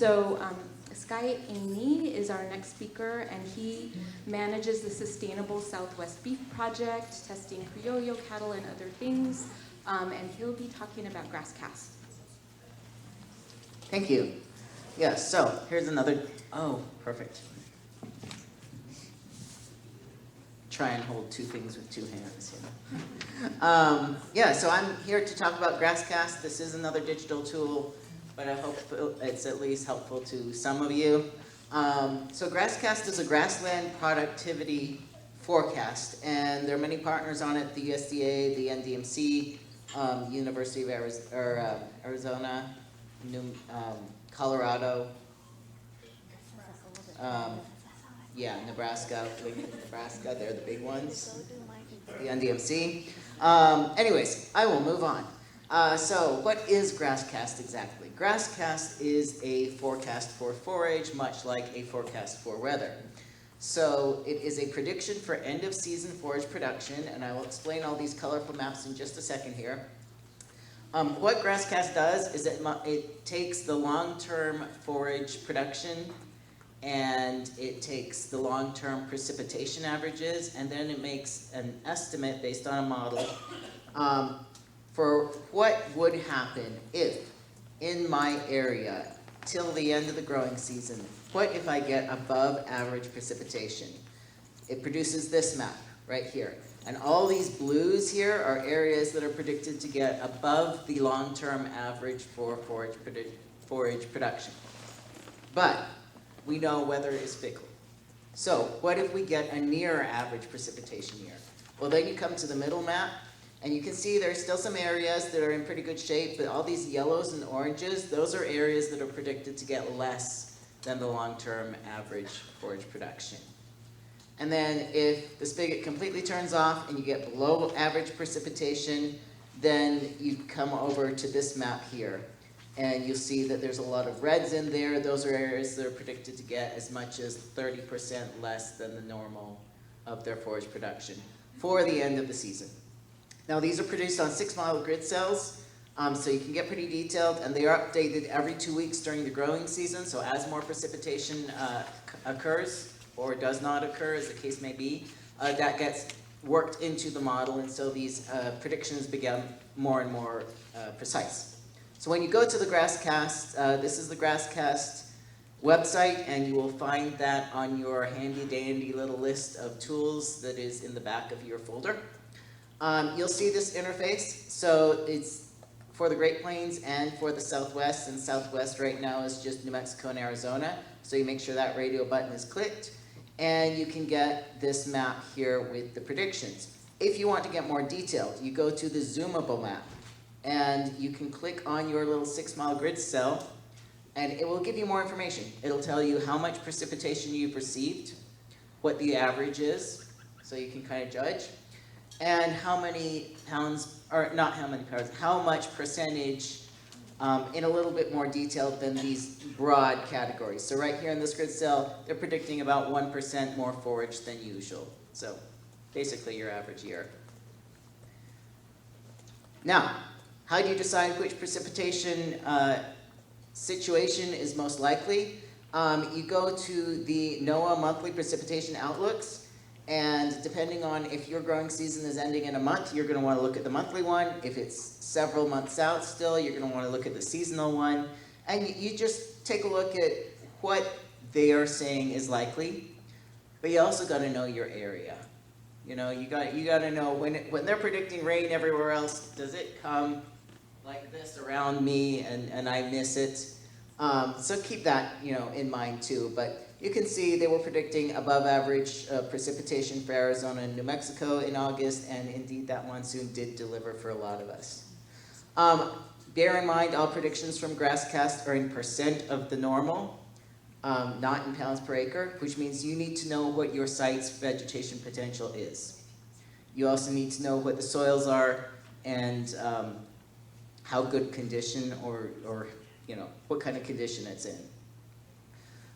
So Skye Aney is our next speaker, and he manages the Sustainable Southwest Beef Project, testing criollo cattle and other things, and he'll be talking about grass cast. Thank you. Yeah, so here's another, oh, perfect. Try and hold two things with two hands, you know. Yeah, so I'm here to talk about GrassCast. This is another digital tool, but I hope it's at least helpful to some of you. So GrassCast is a grassland productivity forecast, and there are many partners on it: the USDA, the NDMC, University of Arizona, Colorado, yeah, Nebraska, they're the big ones, the NDMC. Anyways, I will move on. So what is GrassCast exactly? GrassCast is a forecast for forage, much like a forecast for weather. So it is a prediction for end of season forage production, and I will explain all these colorful maps in just a second here. What GrassCast does is it takes the long-term forage production, and it takes the long-term precipitation averages, and then it makes an estimate based on a model for what would happen if, in my area, till the end of the growing season, what if I get above average precipitation? It produces this map right here. And all these blues here are areas that are predicted to get above the long-term average for forage production. But we know weather is fickle. So what if we get a near average precipitation year? Well, then you come to the middle map, and you can see there's still some areas that are in pretty good shape, but all these yellows and oranges, those are areas that are predicted to get less than the long-term average forage production. And then if the spigot completely turns off and you get below average precipitation, then you come over to this map here. And you'll see that there's a lot of reds in there. Those are areas that are predicted to get as much as 30% less than the normal of their forage production for the end of the season. Now these are produced on 6-mile grid cells, so you can get pretty detailed, and they are updated every 2 weeks during the growing season. So as more precipitation occurs, or does not occur, as the case may be, that gets worked into the model, and so these predictions become more and more precise. So when you go to the GrassCast, this is the GrassCast website, and you will find that on your handy-dandy little list of tools that is in the back of your folder. You'll see this interface. So it's for the Great Plains and for the Southwest, and Southwest right now is just New Mexico and Arizona. So you make sure that radio button is clicked, and you can get this map here with the predictions. If you want to get more detailed, you go to the zoomable map, and you can click on your little 6-mile grid cell, and it will give you more information. It'll tell you how much precipitation you've received, what the average is, so you can kind of judge, and how many pounds, or not how many pounds, how much percentage in a little bit more detail than these broad categories. So right here in this grid cell, they're predicting about 1% more forage than usual. So basically your average year. Now, how do you decide which precipitation situation is most likely? You go to the NOAA monthly precipitation outlooks, and depending on if your growing season is ending in a month, you're going to want to look at the monthly one. If it's several months out still, you're going to want to look at the seasonal one. And you just take a look at what they are saying is likely, but you also got to know your area. You know, you got to know when they're predicting rain everywhere else, does it come like this around me and I miss it? So keep that, you know, in mind too. But you can see they were predicting above average precipitation for Arizona and New Mexico in August, and indeed that monsoon did deliver for a lot of us. Bear in mind all predictions from GrassCast are in % of the normal, not in pounds per acre, which means you need to know what your site's vegetation potential is. You also need to know what the soils are and how good condition or you know, what kind of condition it's in.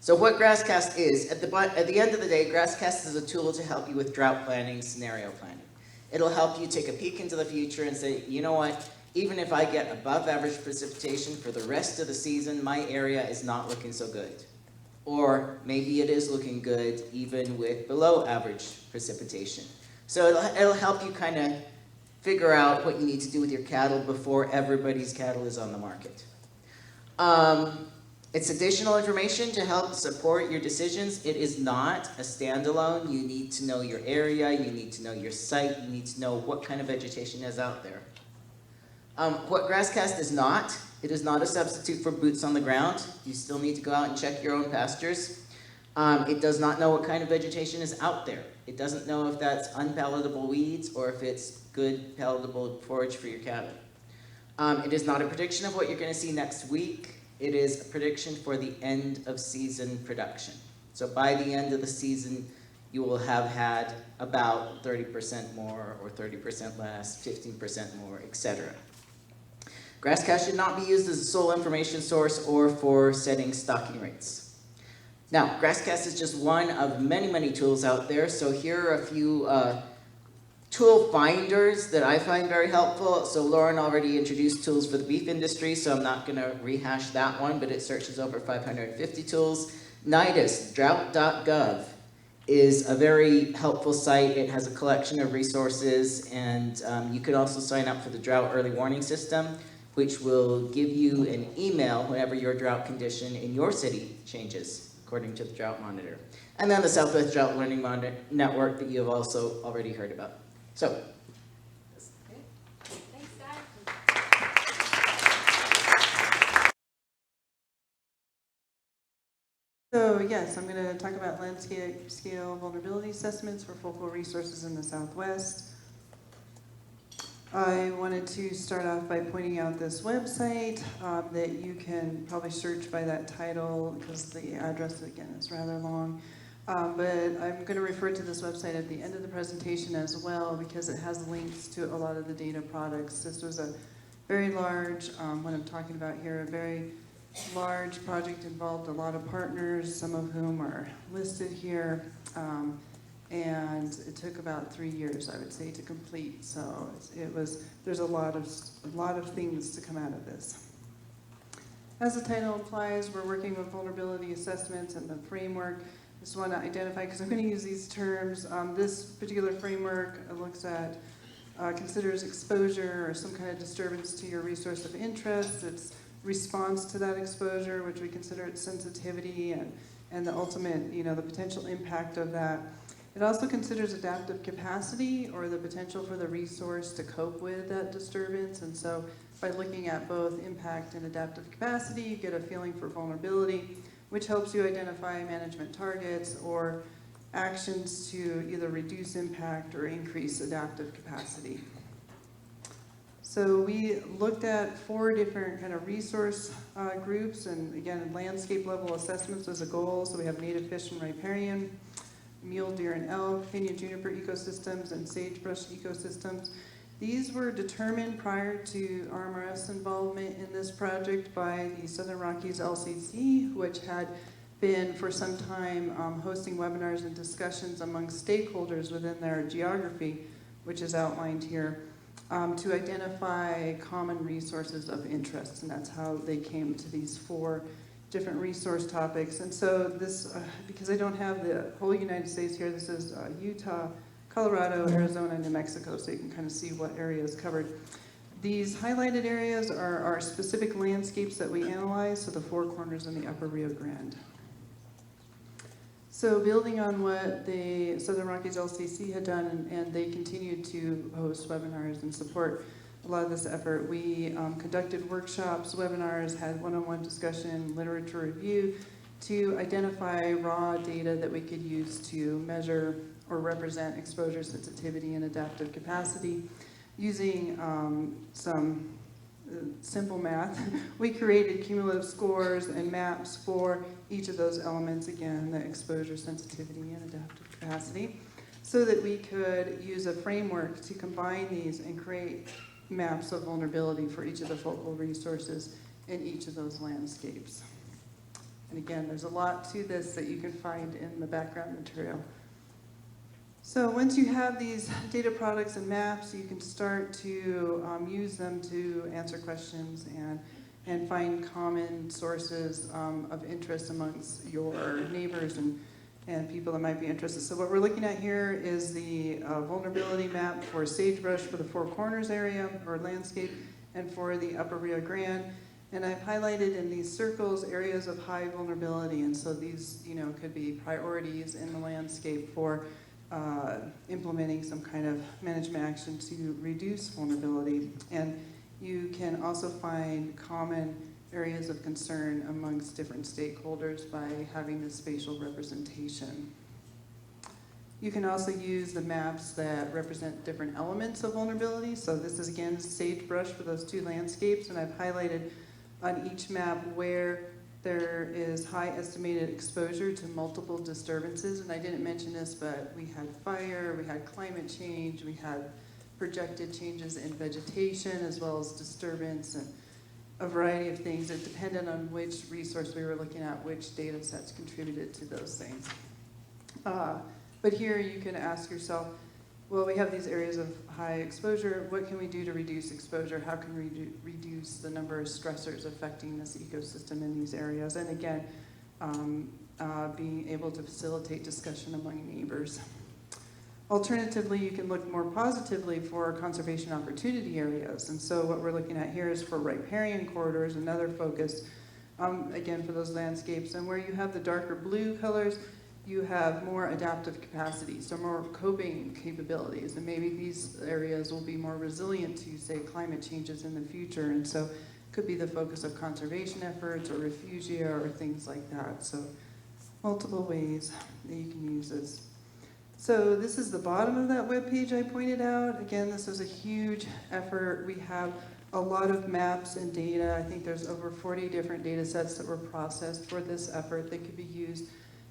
So what GrassCast is, at the end of the day, GrassCast is a tool to help you with drought planning, scenario planning. It'll help you take a peek into the future and say, you know what, even if I get above average precipitation for the rest of the season, my area is not looking so good. Or maybe it is looking good even with below average precipitation. So it'll help you kind of figure out what you need to do with your cattle before everybody's cattle is on the market. It's additional information to help support your decisions. It is not a standalone. You need to know your area, you need to know your site, you need to know what kind of vegetation is out there. What GrassCast is not, it is not a substitute for boots on the ground. You still need to go out and check your own pastures. It does not know what kind of vegetation is out there. It doesn't know if that's unpalatable weeds or if it's good palatable forage for your cattle. It is not a prediction of what you're going to see next week. It is a prediction for the end of season production. So by the end of the season, you will have had about 30% more or 30% less, 15% more, etc. GrassCast should not be used as a sole information source or for setting stocking rates. Now, GrassCast is just one of many, many tools out there. So here are a few tool finders that I find very helpful. So Lauren already introduced tools for the beef industry, so I'm not going to rehash that one, but it searches over 550 tools. NIDIS, drought.gov, is a very helpful site. It has a collection of resources, and you could also sign up for the drought early warning system, which will give you an email whenever your drought condition in your city changes, according to the Drought Monitor. And then the Southwest Drought Learning Network that you have also already heard about. So, Thanks, Skye. So yes, I'm going to talk about landscape scale vulnerability assessments for focal resources in the Southwest. I wanted to start off by pointing out this website that you can probably search by that title because the address, again, is rather long. But I'm going to refer to this website at the end of the presentation as well because it has links to a lot of the data products. This was a very large, what I'm talking about here, a very large project involved a lot of partners, some of whom are listed here. And it took about 3 years, I would say, to complete. So there's a lot of things to come out of this. As the title implies, we're working with vulnerability assessments and the framework. Just want to identify, because I'm going to use these terms. This particular framework looks at, considers exposure or some kind of disturbance to your resource of interest. It's response to that exposure, which we consider its sensitivity and the ultimate, the potential impact of that. It also considers adaptive capacity or the potential for the resource to cope with that disturbance. And so by looking at both impact and adaptive capacity, you get a feeling for vulnerability, which helps you identify management targets or actions to either reduce impact or increase adaptive capacity. So we looked at 4 different kind of resource groups, and again, landscape level assessments was a goal. So we have native fish and riparian, mule deer and elk, pinyon juniper ecosystems, and sagebrush ecosystems. These were determined prior to RMRS involvement in this project by the Southern Rockies LCC, which had been for some time hosting webinars and discussions among stakeholders within their geography, which is outlined here, to identify common resources of interest, and that's how they came to these 4 different resource topics. And so this, because I don't have the whole United States here, this is Utah, Colorado, Arizona, New Mexico, so you can kind of see what areas covered. These highlighted areas are our specific landscapes that we analyze, so the 4 corners in the upper Rio Grande. So building on what the Southern Rockies LCC had done, and they continued to host webinars and support a lot of this effort, we conducted workshops, webinars, had one-on-one discussion, literature review to identify raw data that we could use to measure or represent exposure sensitivity and adaptive capacity. Using some simple math, we created cumulative scores and maps for each of those elements, again, the exposure sensitivity and adaptive capacity, so that we could use a framework to combine these and create maps of vulnerability for each of the focal resources in each of those landscapes. And again, there's a lot to this that you can find in the background material. So once you have these data products and maps, you can start to use them to answer questions and find common sources of interest amongst your neighbors and people that might be interested. So what we're looking at here is the vulnerability map for sagebrush for the Four Corners area or landscape and for the Upper Rio Grande. And I've highlighted in these circles areas of high vulnerability. And so these, could be priorities in the landscape for implementing some kind of management action to reduce vulnerability. And you can also find common areas of concern amongst different stakeholders by having this spatial representation. You can also use the maps that represent different elements of vulnerability. So this is again sagebrush for those two landscapes, and I've highlighted on each map where there is high estimated exposure to multiple disturbances. And I didn't mention this, but we had fire, we had climate change, we had projected changes in vegetation as well as disturbance and a variety of things. It depended on which resource we were looking at, which data sets contributed to those things. But here you can ask yourself, well, we have these areas of high exposure. What can we do to reduce exposure? How can we reduce the number of stressors affecting this ecosystem in these areas? And again, being able to facilitate discussion among neighbors. Alternatively, you can look more positively for conservation opportunity areas. And so what we're looking at here is for riparian corridors, another focus, again, for those landscapes. And where you have the darker blue colors, you have more adaptive capacity, so more coping capabilities. And maybe these areas will be more resilient to, say, climate changes in the future. And so it could be the focus of conservation efforts or refugia or things like that. So multiple ways that you can use this. So this is the bottom of that webpage I pointed out. Again, this was a huge effort. We have a lot of maps and data. I think there's over 40 different data sets that were processed for this effort that could be used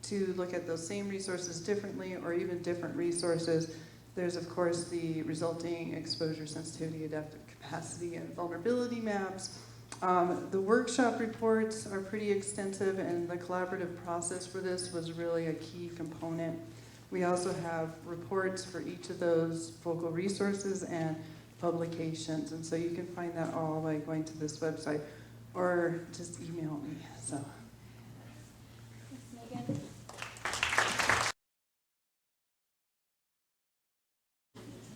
to look at those same resources differently or even different resources. There's, of course, the resulting exposure, sensitivity, adaptive capacity, and vulnerability maps. The workshop reports are pretty extensive, and the collaborative process for this was really a key component. We also have reports for each of those focal resources and publications, and so you can find that all by going to this website or just email me. So. Megan?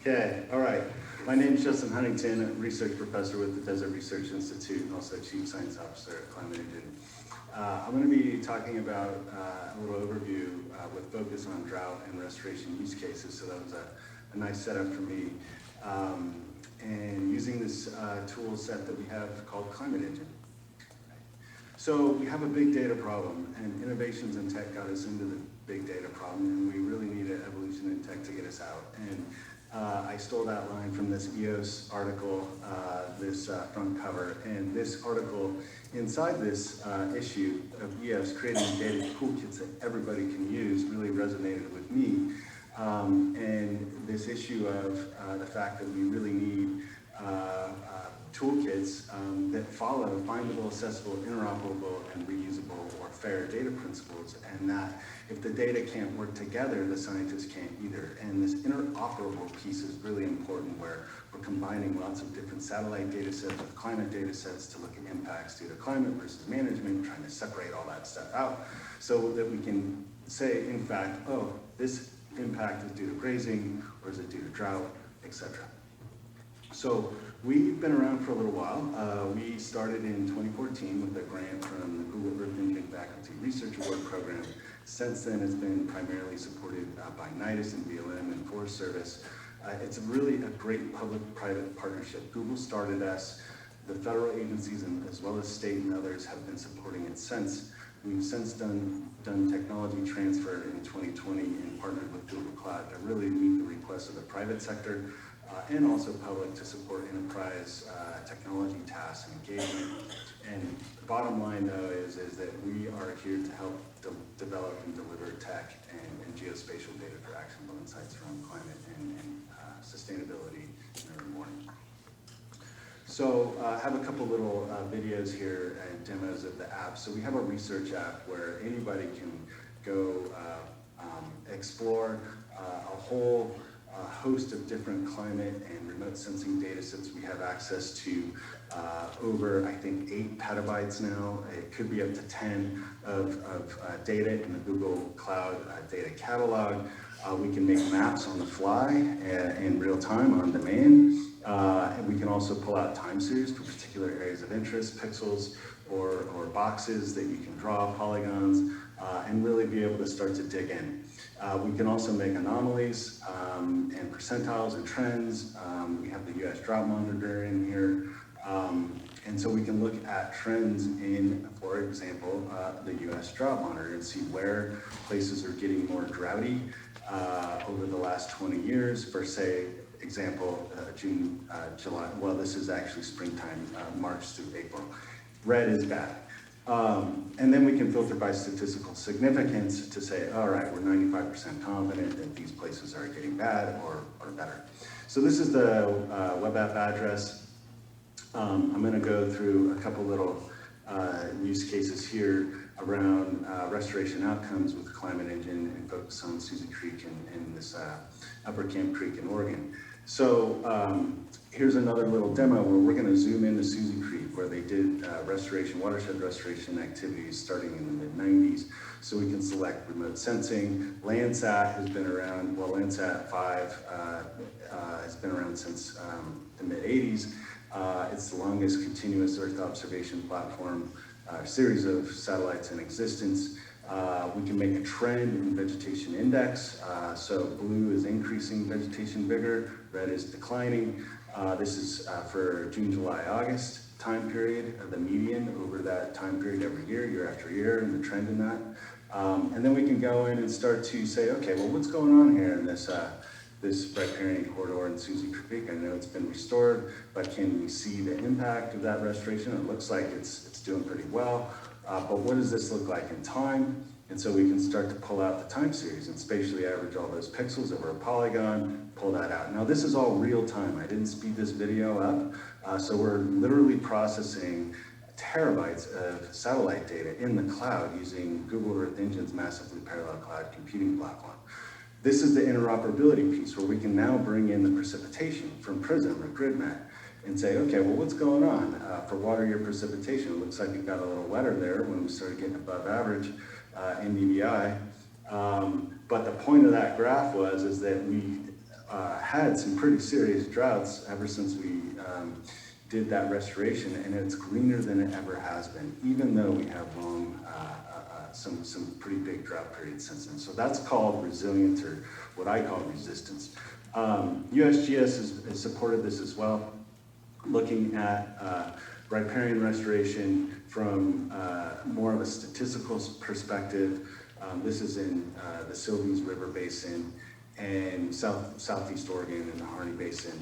Okay, all right. My name is Justin Huntington, a research professor with the Desert Research Institute and also Chief Science Officer at Climate Engine. I'm going to be talking about a little overview with focus on drought and restoration use cases, so that was a nice setup for me. And using this tool set that we have called Climate Engine. So we have a big data problem, and innovations in tech got us into the big data problem, and we really need an evolution in tech to get us out. And I stole that line from this EOS article, this front cover, and this article inside this issue of EOS creating data toolkits that everybody can use really resonated with me. And this issue of the fact that we really need toolkits that follow findable, accessible, interoperable, and reusable or fair data principles, and that if the data can't work together, the scientists can't either. And this interoperable piece is really important, where we're combining lots of different satellite data sets with climate data sets to look at impacts due to climate versus management, trying to separate all that stuff out so that we can say, in fact, oh, this impact is due to grazing, or is it due to drought, etc. So we've been around for a little while. We started in 2014 with a grant from the Google Earth Engine Faculty Research Award Program. Since then, it's been primarily supported by NIDIS and BLM and Forest Service. It's really a great public-private partnership. Google started us. The federal agencies, and as well as state and others, have been supporting it since. We've since done technology transfer in 2020 and partnered with Google Cloud to really meet the requests of the private sector and also public to support enterprise technology tasks and engagement. And the bottom line, though, is that we are here to help develop and deliver tech and geospatial data for actionable insights around climate and sustainability and urban warming. So I have a couple little videos here and demos of the app. So we have a research app where anybody can go explore a whole host of different climate and remote sensing data sets. We have access to over, I think, 8 petabytes now. It could be up to 10 of data in the Google Cloud data catalog. We can make maps on the fly in real time, on demand. And we can also pull out time series for particular areas of interest, pixels or boxes that you can draw, polygons, and really be able to start to dig in. We can also make anomalies and percentiles and trends. We have the US drought monitor in here. And so we can look at trends in, for example, the US drought monitor and see where places are getting more droughty over the last 20 years for, say, example, June, July. Well, this is actually springtime, March through April. Red is bad. And then we can filter by statistical significance to say, all right, we're 95% confident that these places are getting bad or better. So this is the web app address. I'm going to go through a couple little use cases here around restoration outcomes with Climate Engine and focus on Susie Creek and this Upper Camp Creek in Oregon. So here's another little demo where we're going to zoom into Susie Creek, where they did watershed restoration activities starting in the mid-90s. So we can select remote sensing. Landsat has been around, well, Landsat 5 has been around since the mid-80s. It's the longest continuous Earth observation platform, series of satellites in existence. We can make a trend in vegetation index. So blue is increasing vegetation vigor, red is declining. This is for June, July, August time period, the median over that time period every year, year after year, and the trend in that. And then we can go in and start to say, okay, well, what's going on here in this riparian corridor in Susie Creek? I know it's been restored, but can we see the impact of that restoration? It looks like it's doing pretty well, but what does this look like in time? And so we can start to pull out the time series and spatially average all those pixels over a polygon, pull that out. Now this is all real time. I didn't speed this video up, so we're literally processing terabytes of satellite data in the cloud using Google Earth Engine's massively parallel cloud computing platform. This is the interoperability piece where we can now bring in the precipitation from PRISM or GridMat and say, okay, well, what's going on for water year precipitation? It looks like it got a little wetter there when we started getting above average NDVI. But the point of that graph is that we had some pretty serious droughts ever since we did that restoration, and it's greener than it ever has been, even though we have long some pretty big drought periods since then. So that's called resilience, or what I call resistance. USGS has supported this as well, looking at riparian restoration from more of a statistical perspective. This is in the Sylvies River Basin and southeast Oregon in the Harney Basin.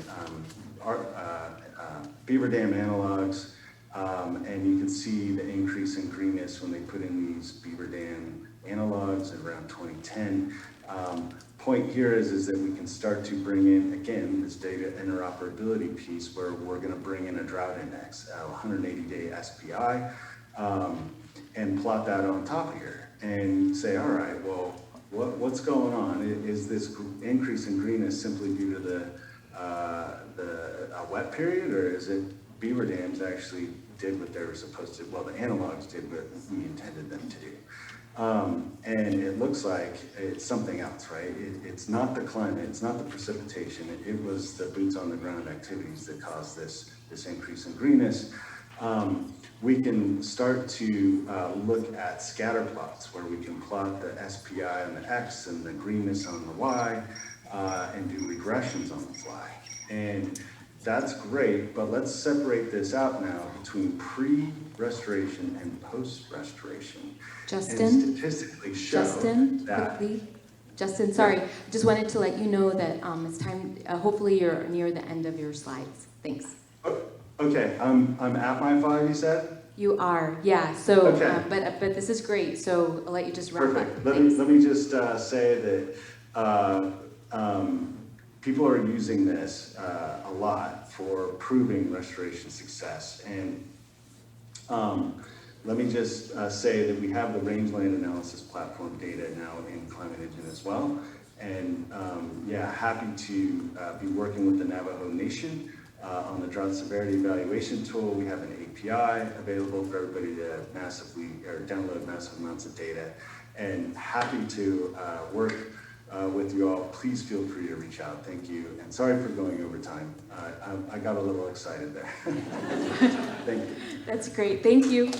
Beaver Dam analogs. And you can see the increase in greenness when they put in these Beaver Dam analogs around 2010. Point here is that we can start to bring in, again, this data interoperability piece where we're going to bring in a drought index, a 180-day SPI, and plot that on top here and say, all right, well, what's going on? Is this increase in greenness simply due to a wet period, or is it beaver dams actually did what they were supposed to? Well, the analogs did what we intended them to do. And it looks like it's something else, right? It's not the climate, it's not the precipitation, it was the boots on the ground activities that caused this increase in greenness. We can start to look at scatter plots where we can plot the SPI on the X and the greenness on the Y and do regressions on the fly. And that's great, but let's separate this out now between pre-restoration and post-restoration. Justin? And statistically show that. Quickly. Justin, sorry, just wanted to let you know that it's time, hopefully you're near the end of your slides. Thanks. Oh, okay, I'm at my 5, you said? You are, yeah, so, Okay. but this is great, so I'll let you just wrap Perfect. up. Let me just say that people are using this a lot for proving restoration success. And let me just say that we have the rangeland analysis platform data now in Climate Engine as well. And yeah, happy to be working with the Navajo Nation on the drought severity evaluation tool. We have an API available for everybody to massively, or download massive amounts of data. And happy to work with you all. Please feel free to reach out. Thank you. And sorry for going over time. I got a little excited there. Thank you. That's great. Thank you.